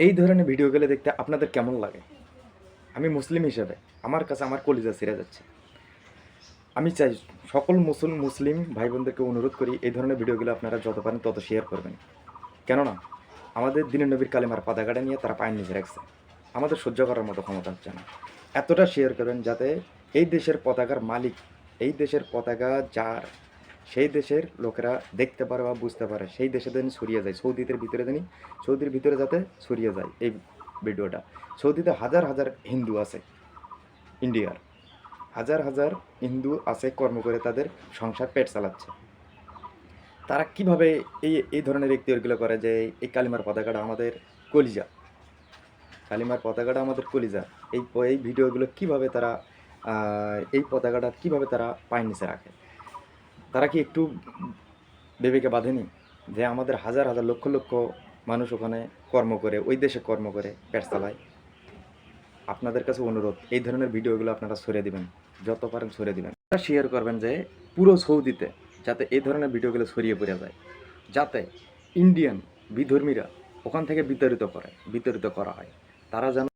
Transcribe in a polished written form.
এই ধরনের ভিডিওগুলো দেখতে আপনাদের কেমন লাগে? আমি মুসলিম হিসেবে আমার কাছে আমার কলিজা ছিঁড়ে যাচ্ছে। আমি চাই সকল মুসলিম ভাই বোনদেরকে অনুরোধ করি এই ধরনের ভিডিওগুলো আপনারা যত পারেন তত শেয়ার করবেন। কেননা আমাদের দিনের নবীর কালেমার পতাকাটা নিয়ে তারা পায়ের নিচে রাখছে। আমাদের সহ্য করার মতো ক্ষমতা হচ্ছে না। এতটা শেয়ার করবেন যাতে এই দেশের পতাকার মালিক, এই দেশের পতাকা যার, সেই দেশের লোকেরা দেখতে পারে বা বুঝতে পারে, সেই দেশে যেন ছড়িয়ে যায়। সৌদির ভিতরে যাতে ছড়িয়ে যায় এই ভিডিওটা। সৌদিতে হাজার হাজার হিন্দু আছে, ইন্ডিয়ার হাজার হাজার হিন্দু আছে, কর্ম করে তাদের সংসার পেট চালাচ্ছে। তারা কিভাবে এই এই ধরনের এখতিয়ারগুলো করে যে এই কালিমার পতাকাটা আমাদের কলিজা, কালিমার পতাকাটা আমাদের কলিজা, এই ভিডিওগুলো কিভাবে তারা এই পতাকাটা কিভাবে তারা পায়ের নিচে রাখে? তারা কি একটু বিবেকে বাঁধেনি যে আমাদের হাজার হাজার লক্ষ লক্ষ মানুষ ওখানে কর্ম করে, ওই দেশে কর্ম করে পেট চালায়? আপনাদের কাছে অনুরোধ, এই ধরনের ভিডিওগুলো আপনারা ছড়িয়ে দিবেন, যত পারেন ছড়িয়ে দিবেন। শেয়ার করবেন যে পুরো সৌদিতে যাতে এই ধরনের ভিডিওগুলো ছড়িয়ে পড়ে যায়, যাতে ইন্ডিয়ান বিধর্মীরা ওখান থেকে বিতাড়িত করা হয়, তারা যেন